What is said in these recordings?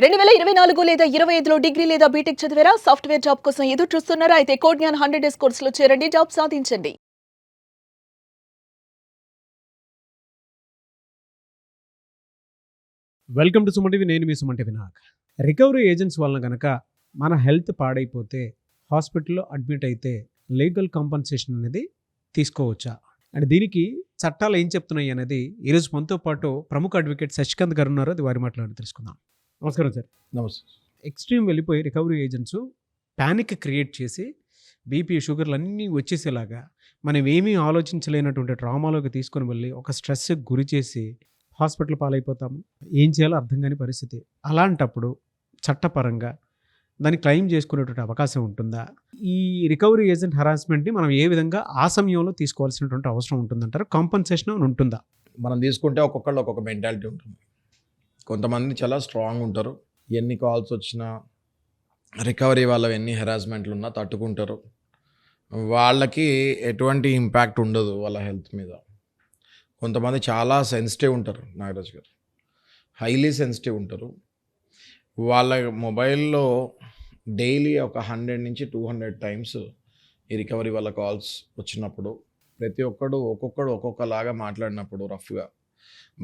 2024 లేదా 25లో డిగ్రీ లేదా బీటెక్ చదివారా? సాఫ్ట్‌వేర్ జాబ్ కోసం ఎదురు చూస్తున్నారా? అయితే కోడ్ జ్ఞాన్ 100 డేస్ కోర్సులో చేరండి. జాబ్ సాధించండి. Welcome to Suman TV. నేను మీ Suman TV Nag. Recovery agents వలన కనుక మన హెల్త్ పాడైపోతే హాస్పిటల్లో అడ్మిట్ అయితే లీగల్ కాంపన్సేషన్ అనేది తీసుకోవచ్చా అండ్ దీనికి చట్టాలు ఏం చెప్తున్నాయి అనేది ఈరోజు మనతో పాటు ప్రముఖ అడ్వకేట్ శశికాంత్ గారు ఉన్నారు. అది వారి మాట్లాడి తెలుసుకుందాం. నమస్కారం సార్. నమస్తే. ఎక్స్ట్రీమ్ వెళ్ళిపోయి రికవరీ ఏజెంట్స్ ప్యానిక్ క్రియేట్ చేసి బీపీ షుగర్లు అన్నీ వచ్చేసేలాగా మనం ఏమీ ఆలోచించలేనటువంటి ట్రామాలోకి తీసుకొని వెళ్ళి ఒక స్ట్రెస్కి గురి చేసి హాస్పిటల్ పాలైపోతాము. ఏం చేయాలో అర్థం కాని పరిస్థితి. అలాంటప్పుడు చట్టపరంగా దాన్ని క్లెయిమ్ చేసుకునేటువంటి అవకాశం ఉంటుందా? ఈ రికవరీ ఏజెంట్ హరాస్మెంట్ని మనం ఏ విధంగా ఆ సమయంలో తీసుకోవాల్సినటువంటి అవసరం ఉంటుందంటారు? కాంపన్సేషన్ ఉంటుందా? మనం తీసుకుంటే ఒక్కొక్కళ్ళు ఒక్కొక్క మెంటాలిటీ ఉంటుంది. కొంతమంది చాలా స్ట్రాంగ్ ఉంటారు. ఎన్ని కాల్స్ వచ్చినా రికవరీ వాళ్ళవి ఎన్ని హెరాస్మెంట్లు ఉన్నా తట్టుకుంటారు. వాళ్ళకి ఎటువంటి ఇంపాక్ట్ ఉండదు వాళ్ళ హెల్త్ మీద. కొంతమంది చాలా సెన్సిటివ్ ఉంటారు. నాగరాజ్ గారు హైలీ సెన్సిటివ్ ఉంటారు. వాళ్ళ మొబైల్లో డైలీ ఒక 100 నుంచి 200 టైమ్స్ ఈ రికవరీ వాళ్ళ కాల్స్ వచ్చినప్పుడు ప్రతి ఒక్కొక్కడు ఒక్కొక్కలాగా మాట్లాడినప్పుడు రఫ్గా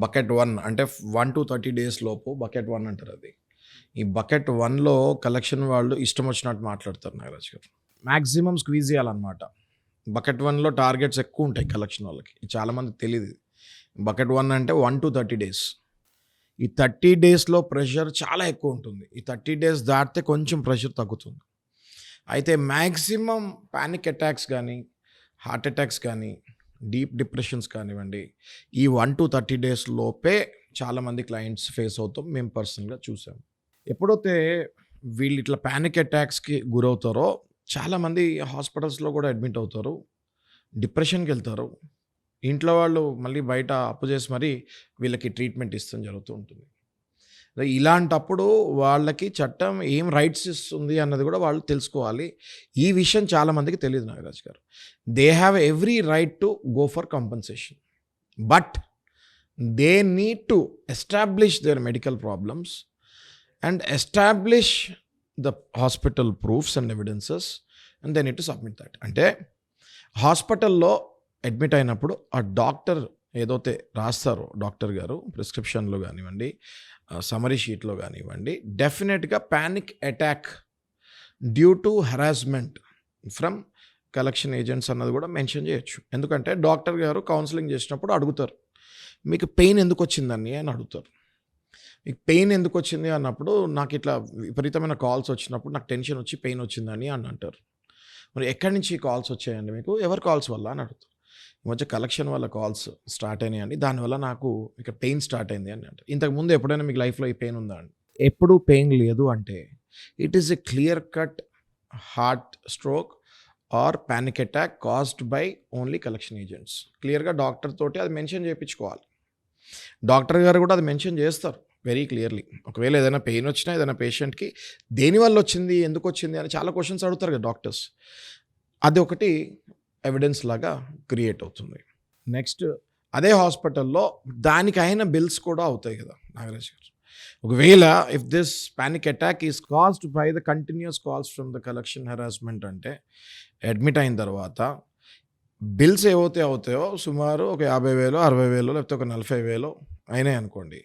బకెట్ 1 అంటే 1 to 30 days లోపు బకెట్ 1 అంటారు. అది ఈ బకెట్ 1లో కలెక్షన్ వాళ్ళు ఇష్టం వచ్చినట్టు మాట్లాడతారు. నాగరాజ్ గారు మ్యాక్సిమం స్క్వీజ్ చేయాలన్నమాట. బకెట్ 1లో టార్గెట్స్ ఎక్కువ ఉంటాయి కలెక్షన్ వాళ్ళకి. చాలామందికి తెలియదు. బకెట్ 1 అంటే 1 to 30 days. ఈ 30 daysలో ప్రెషర్ చాలా ఎక్కువ ఉంటుంది. ఈ 30 days దాటితే కొంచెం ప్రెషర్ తగ్గుతుంది. అయితే మ్యాక్సిమం ప్యానిక్ అటాక్స్ కానీ హార్ట్ అటాక్స్ కానీ డీప్ డిప్రెషన్స్ కానివ్వండి, ఈ 1 to 30 days లోపే చాలామంది క్లయింట్స్ ఫేస్ అవుతాం. మేము పర్సనల్గా చూసాం. ఎప్పుడైతే వీళ్ళు ఇట్లా ప్యానిక్ అటాక్స్కి గురవుతారో చాలామంది హాస్పిటల్స్లో కూడా అడ్మిట్ అవుతారు, డిప్రెషన్కి వెళ్తారు. ఇంట్లో వాళ్ళు మళ్ళీ బయట అప్పు చేసి మరీ వీళ్ళకి ట్రీట్మెంట్ ఇస్తాం జరుగుతూ ఉంటుంది. ఇలాంటప్పుడు వాళ్ళకి చట్టం ఏం రైట్స్ ఇస్తుంది అన్నది కూడా వాళ్ళు తెలుసుకోవాలి. ఈ విషయం చాలామందికి తెలియదు. నాగరాజ్ గారు, they have every right to go for compensation, but they need to establish there medical problems and establish the hospital proofs and evidences and they need to submit that. అంటే హాస్పిటల్లో అడ్మిట్ అయినప్పుడు ఆ డాక్టర్ ఏదైతే రాస్తారో doctor గారు ప్రిస్క్రిప్షన్లో కానివ్వండి, summary షీట్లో కానివ్వండి, డెఫినెట్గా panic attack due to harassment from collection agents అన్నది కూడా మెన్షన్ చేయొచ్చు. ఎందుకంటే డాక్టర్ గారు కౌన్సిలింగ్ చేసినప్పుడు అడుగుతారు, మీకు పెయిన్ ఎందుకు వచ్చిందని అని అడుగుతారు. మీకు పెయిన్ ఎందుకు వచ్చింది అన్నప్పుడు, నాకు ఇట్లా విపరీతమైన కాల్స్ వచ్చినప్పుడు నాకు టెన్షన్ వచ్చి పెయిన్ వచ్చిందని అని అంటారు. మరి ఎక్కడి నుంచి కాల్స్ వచ్చాయండి మీకు, ఎవరి కాల్స్ వల్ల అని అడుగుతారు. ఈ మధ్య కలెక్షన్ వల్ల కాల్స్ స్టార్ట్ అయినాయండి, దానివల్ల నాకు ఇక పెయిన్ స్టార్ట్ అయింది అని అంటారు. ఇంతకుముందు ఎప్పుడైనా మీకు లైఫ్లో ఈ పెయిన్ ఉందా అండి? ఎప్పుడు పెయిన్ లేదు అంటే it is a clear cut heart stroke or panic attack caused by only collection agents. క్లియర్గా డాక్టర్ తోటి అది మెన్షన్ చేయించుకోవాలి. డాక్టర్ గారు కూడా అది మెన్షన్ చేస్తారు వెరీ క్లియర్లీ. ఒకవేళ ఏదైనా పెయిన్ వచ్చినా ఏదైనా పేషెంట్కి దేనివల్ల వచ్చింది, ఎందుకు వచ్చింది అని చాలా క్వశ్చన్స్ అడుగుతారు కదా డాక్టర్స్. అది ఒకటి ఎవిడెన్స్ లాగా క్రియేట్ అవుతుంది. నెక్స్ట్ అదే హాస్పిటల్లో దానికైన బిల్స్ కూడా అవుతాయి కదా నాగరాజ్ గారు. ఒకవేళ if this panic attack is caused by the continuous calls from the collection harassment అంటే అడ్మిట్ అయిన తర్వాత బిల్స్ ఏవైతే అవుతాయో సుమారు ఒక 50,000, 60,000 లేకపోతే ఒక 40,000 అయినాయి అనుకోండి.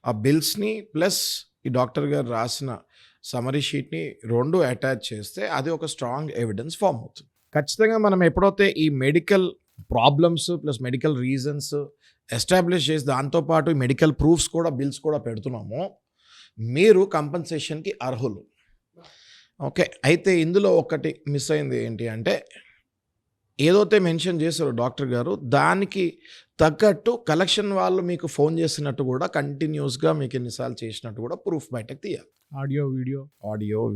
ఆ బిల్స్ని ప్లస్ ఈ డాక్టర్ గారు రాసిన సమరీ షీట్ని 2 అటాచ్ చేస్తే అది ఒక స్ట్రాంగ్ ఎవిడెన్స్ ఫామ్ అవుతుంది. ఖచ్చితంగా మనం ఎప్పుడైతే ఈ medical problems plus medical reasons establish చేసి దాంతోపాటు ఈ మెడికల్ ప్రూఫ్స్ కూడా బిల్స్ కూడా పెడుతున్నామో మీరు కంపన్సేషన్కి అర్హులు. ఓకే, అయితే ఇందులో ఒకటి మిస్ అయింది ఏంటి అంటే, ఏదైతే మెన్షన్ చేశారో డాక్టర్ గారు దానికి తగ్గట్టు కలెక్షన్ వాళ్ళు మీకు ఫోన్ చేసినట్టు కూడా కంటిన్యూస్గా మీకు ఎన్నిసార్లు చేసినట్టు కూడా ప్రూఫ్ బయటకు తీయాలి. ఆడియో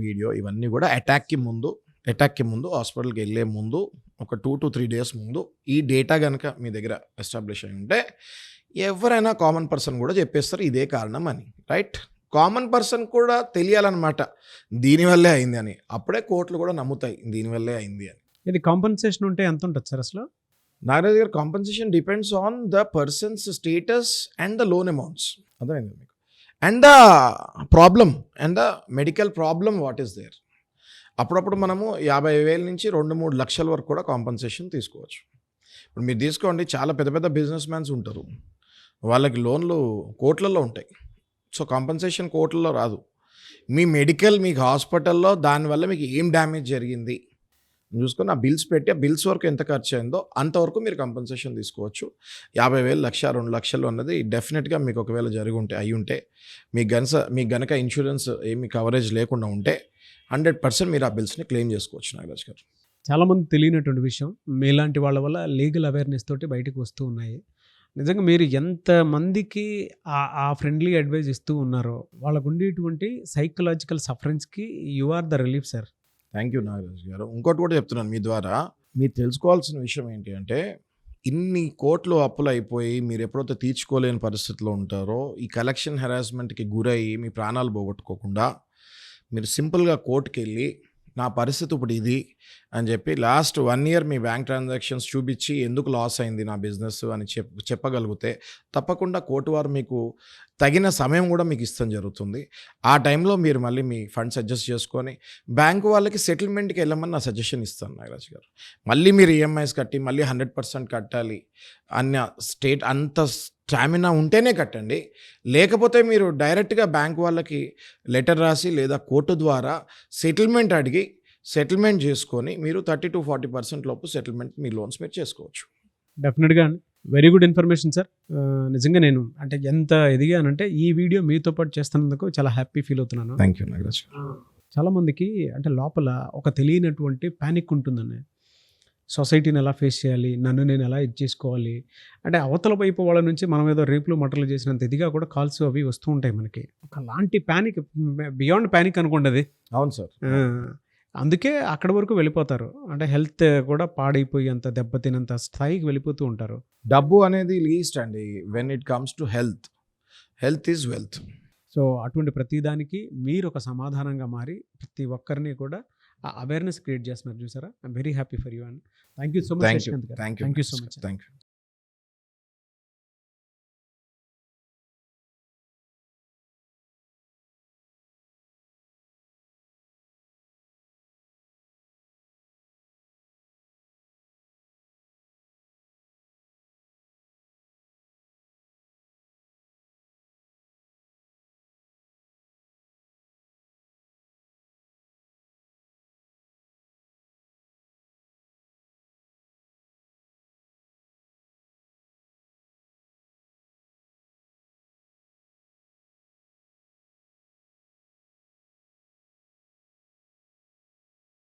వీడియో ఇవన్నీ కూడా అటాక్కి ముందు హాస్పిటల్కి వెళ్ళే ముందు ఒక 2 to 3 days ముందు ఈ డేటా కనుక మీ దగ్గర ఎస్టాబ్లిష్ అయి ఉంటే ఎవరైనా కామన్ పర్సన్ కూడా చెప్పేస్తారు ఇదే కారణం అని. రైట్, కామన్ పర్సన్ కూడా తెలియాలన్నమాట దీనివల్లే అయింది అని. అప్పుడే కోర్టులు కూడా నమ్ముతాయి దీనివల్లే అయింది అని. ఇది కాంపన్సేషన్ ఉంటే ఎంత ఉంటుంది సార్ అసలు? Nagaraj garu, compensation depends on the person's status and the loan amounts. అర్థమైంది మీకు? And the problem and the medical problem what is there. అప్పుడప్పుడు మనము 50,000 నుంచి 2-3 లక్షల వరకు కూడా కాంపన్సేషన్ తీసుకోవచ్చు. ఇప్పుడు మీరు తీసుకోండి, చాలా పెద్ద పెద్ద బిజినెస్ మ్యాన్స్ ఉంటారు, వాళ్ళకి లోన్లు కోట్లలో ఉంటాయి. సో కాంపన్సేషన్ కోట్లలో రాదు. మీ మెడికల్, మీకు హాస్పిటల్లో దానివల్ల మీకు ఏం డ్యామేజ్ జరిగింది చూసుకొని ఆ బిల్స్ పెట్టి, ఆ బిల్స్ వరకు ఎంత ఖర్చు అయిందో అంతవరకు మీరు కంపెన్సేషన్ తీసుకోవచ్చు. 50,000, 1,00,000, 2,00,000 అన్నది డెఫినెట్గా మీకు ఒకవేళ జరిగి ఉంటే, అయి ఉంటే, మీకు గనక ఇన్సూరెన్స్ ఏమి కవరేజ్ లేకుండా ఉంటే 100% మీరు ఆ బిల్స్ని క్లెయిమ్ చేసుకోవచ్చు నాగరాజ్ గారు. చాలామంది తెలియనటువంటి విషయం, మీలాంటి వాళ్ళ వల్ల లీగల్ అవేర్నెస్ తోటి బయటకు వస్తూ ఉన్నాయి. నిజంగా మీరు ఎంతమందికి ఆ ఫ్రెండ్లీ అడ్వైజ్ ఇస్తూ ఉన్నారో, వాళ్ళకు ఉండేటువంటి సైకలాజికల్ సఫరెన్స్కి you are the relief sir. Thank you Nagaraj garu. ఇంకోటి కూడా చెప్తున్నాను మీ ద్వారా, మీరు తెలుసుకోవాల్సిన విషయం ఏంటి అంటే, ఇన్ని కోట్లు అప్పులు అయిపోయి మీరు ఎప్పుడైతే తీర్చుకోలేని పరిస్థితిలో ఉంటారో, ఈ కలెక్షన్ హెరాస్మెంట్కి గురయ్యి మీ ప్రాణాలు పోగొట్టుకోకుండా మీరు సింపుల్గా కోర్టుకి వెళ్ళి నా పరిస్థితి ఇప్పుడు ఇది అని చెప్పి లాస్ట్ 1 year మీ బ్యాంక్ ట్రాన్సాక్షన్స్ చూపించి ఎందుకు లాస్ అయింది నా బిజినెస్ అని చెప్పగలిగితే తప్పకుండా కోర్టు వారు మీకు తగిన సమయం కూడా మీకు ఇస్తాం జరుగుతుంది. ఆ టైంలో మీరు మళ్ళీ మీ ఫండ్స్ అడ్జస్ట్ చేసుకొని బ్యాంకు వాళ్ళకి సెటిల్మెంట్కి వెళ్ళమని నా సజెషన్ ఇస్తాను నాగరాజ్ గారు. మళ్ళీ మీరు ఈఎంఐస్ కట్టి మళ్ళీ 100% కట్టాలి అంత స్టామినా ఉంటేనే కట్టండి. లేకపోతే మీరు డైరెక్ట్గా బ్యాంక్ వాళ్ళకి లెటర్ రాసి లేదా కోర్టు ద్వారా సెటిల్మెంట్ అడిగి సెటిల్మెంట్ చేసుకొని మీరు 30-40% లోపు సెటిల్మెంట్ మీ లోన్స్ మీరు చేసుకోవచ్చు. డెఫినెట్గా వెరీ గుడ్ ఇన్ఫర్మేషన్ సార్. నిజంగా నేను అంటే ఎంత ఎదిగానంటే ఈ వీడియో మీతో పాటు చేస్తున్నందుకు చాలా హ్యాపీ ఫీల్ అవుతున్నాను. Thank you Nagaraj. చాలామందికి అంటే లోపల ఒక తెలియనటువంటి ప్యానిక్ ఉంటుందండి. సొసైటీని ఎలా ఫేస్ చేయాలి, నన్ను నేను ఎలా ఇది చేసుకోవాలి అంటే అవతల వైపు వాళ్ళ నుంచి మనం ఏదో రేపులు మటర్లు చేసినంత ఇదిగా కూడా కాల్స్ అవి వస్తూ ఉంటాయి మనకి. ఒకలాంటి ప్యానిక్, బియాండ్ ప్యానిక్ అనుకోండి అది. అవును సార్. అందుకే అక్కడి వరకు వెళ్ళిపోతారు. అంటే హెల్త్ కూడా పాడైపోయి అంత దెబ్బతినంత స్థాయికి వెళ్ళిపోతూ ఉంటారు. డబ్బు అనేది లీస్ట్ అండి when it comes to health is wealth. So అటువంటి ప్రతిదానికి మీరు ఒక సమాధానంగా మారి ప్రతి ఒక్కరిని కూడా అవేర్నెస్ క్రియేట్ చేస్తున్నారు చూసారా. I'm very happy for you and thank you so much. Thank you thank you so much. Thank you.